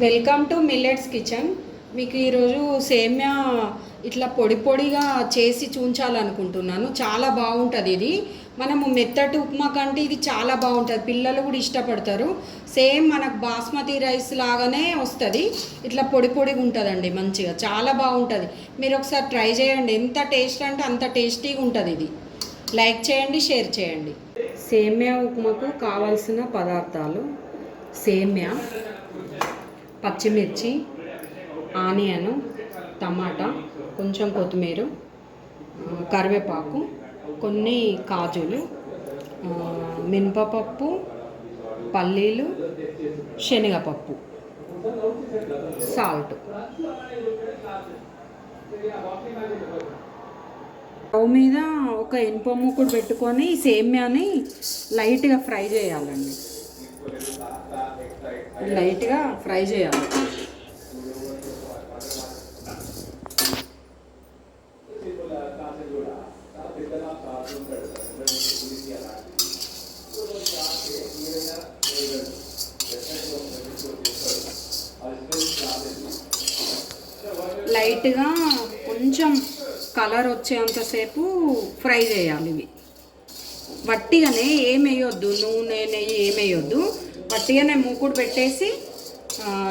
Welcome to millets kitchen. మీకు ఈరోజు సేమ్యా ఇట్లా పొడి పొడిగా చేసి చూంచాలనుకుంటున్నాను. చాలా బాగుంటుంది ఇది. మనము మెత్తటి ఉప్మా కంటే ఇది చాలా బాగుంటుంది, పిల్లలు కూడా ఇష్టపడతారు. సేమ్ మనకు బాస్మతి రైస్ లాగానే వస్తుంది, ఇట్లా పొడి పొడిగా ఉంటుందండి, మంచిగా చాలా బాగుంటుంది. మీరు ఒకసారి ట్రై చేయండి, ఎంత టేస్ట్ అంటే అంత టేస్టీగా ఉంటుంది ఇది. లైక్ చేయండి, షేర్ చేయండి. సేమ్యా ఉప్మాకు కావాల్సిన పదార్థాలు: సేమ్యా, పచ్చిమిర్చి, ఆనియను, టమాటా, కొంచెం కొత్తిమీర, కరివేపాకు, కొన్ని కాజులు, మినపప్పు, పల్లీలు, శనగపప్పు, సాల్ట్. స్టవ్ మీద ఒక ఇనుప మూకుడు పెట్టుకొని సేమ్యాని లైట్గా ఫ్రై చేయాలండి. లైట్గా ఫ్రై చేయాలి. లైట్గా కొంచెం కలర్ వచ్చేంతసేపు ఫ్రై చేయాలి. ఇవి వట్టిగానే ఏమేయొద్దు, నూనె నెయ్యి ఏమేయొద్దు, వట్టిగానే మూకుడు పెట్టేసి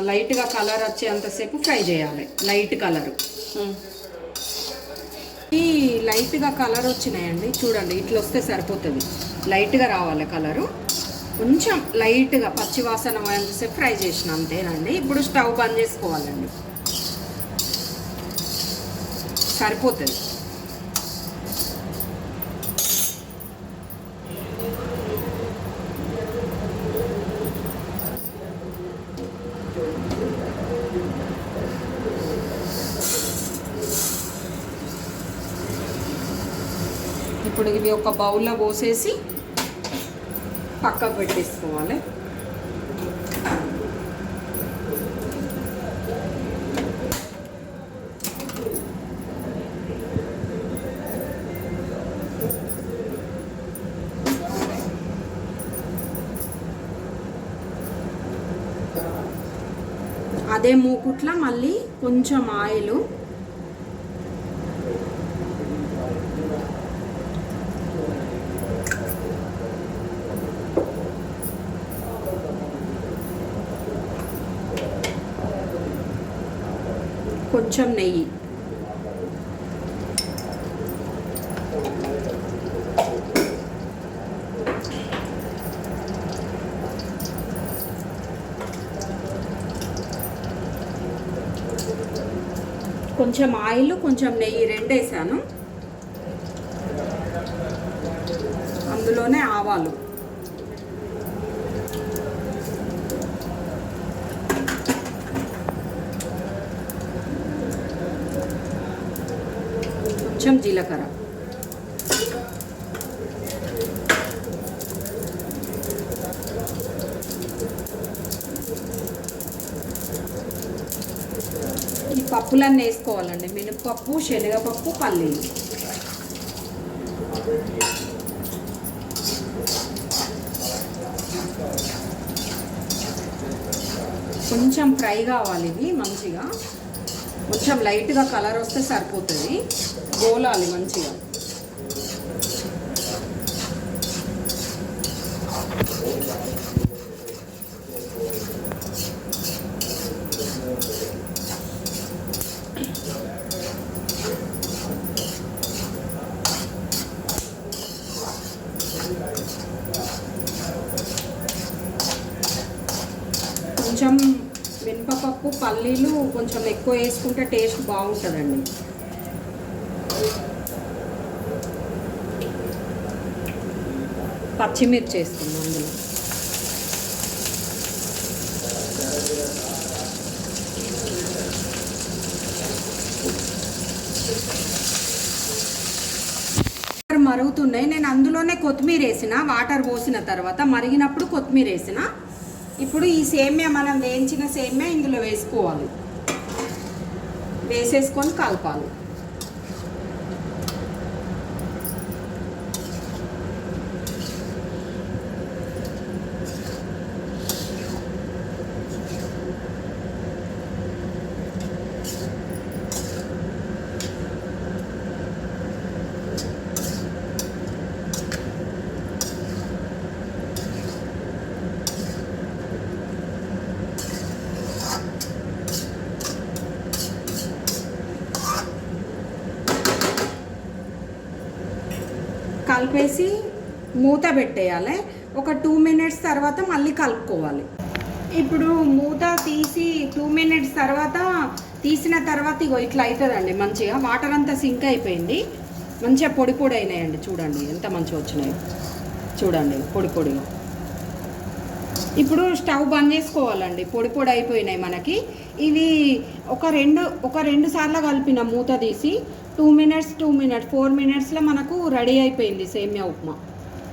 లైట్గా కలర్ వచ్చేంతసేపు ఫ్రై చేయాలి. లైట్ కలరు, ఈ లైట్గా కలర్ వచ్చినాయండి, చూడండి ఇట్లా వస్తే సరిపోతుంది. లైట్గా రావాలి కలరు, కొంచెం లైట్గా పచ్చివాసన పోయేంతసేపు ఫ్రై చేసిన అంతేనండి. ఇప్పుడు స్టవ్ బంద్ చేసుకోవాలండి, సరిపోతుంది. ఇప్పుడు ఇవి ఒక బౌల్లో పోసేసి పక్కకు పెట్టేసుకోవాలి. అదే మూకుట్ల మళ్ళీ కొంచెం ఆయిల్, కొంచెం నెయ్యి, కొంచెం ఆయిల్, కొంచెం నెయ్యి రెండు వేసాను. అందులోనే ఆవాలు, కొంచెం జీలకర్ర, ఈ పప్పులన్నీ వేసుకోవాలండి. మినపప్పు, శనగపప్పు, పల్లీలు. కొంచెం ఫ్రై కావాలి ఇవి మంచిగా, కొంచెం లైట్గా కలర్ వస్తే సరిపోతుంది. గోలాలి మంచిగా. కొంచెం మినపప్పు, పల్లీలు కొంచెం ఎక్కువ వేసుకుంటే టేస్ట్ బాగుంటుందండి. పచ్చిమిర్చి వేస్తున్నాం అందులో. మరుగుతున్నాయి, నేను అందులోనే కొత్తిమీర వేసిన, వాటర్ పోసిన తర్వాత మరిగినప్పుడు కొత్తిమీర వేసిన. ఇప్పుడు ఈ సేమ్యా, మనం వేయించిన సేమ్యా ఇందులో వేసుకోవాలి. వేసేసుకొని కలపాలి. కలిపేసి మూత పెట్టేయాలి. ఒక 2 మినిట్స్ తర్వాత మళ్ళీ కలుపుకోవాలి. ఇప్పుడు మూత తీసి 2 మినిట్స్ తర్వాత తీసిన తర్వాత ఇగో ఇట్లా అవుతుందండి. మంచిగా వాటర్ అంతా సింక్ అయిపోయింది. మంచిగా పొడి పొడి అయినాయండి. చూడండి ఎంత మంచిగా వచ్చినాయి. చూడండి పొడి పొడిగా. ఇప్పుడు స్టవ్ బంద్ చేసుకోవాలండి. పొడి పొడి అయిపోయినాయి మనకి. ఇవి ఒక రెండు సార్లు కలిపిన మూత తీసి 2 మినిట్స్ 4 మినిట్స్లో మనకు రెడీ అయిపోయింది సేమియా ఉప్మా.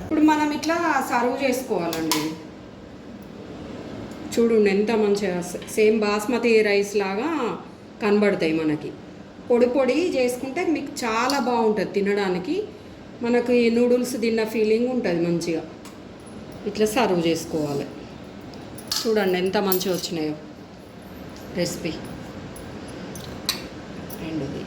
ఇప్పుడు మనం ఇట్లా సర్వ్ చేసుకోవాలండి. చూడండి ఎంత మంచిగా సేమ్ బాస్మతి రైస్ లాగా కనబడతాయి మనకి. పొడి పొడి చేసుకుంటే మీకు చాలా బాగుంటుంది తినడానికి. మనకి నూడిల్స్ తిన్న ఫీలింగ్ ఉంటుంది మంచిగా. ఇట్లా సర్వ్ చేసుకోవాలి. చూడండి ఎంత మంచిగా వచ్చినాయో రెసిపీ. రెండుది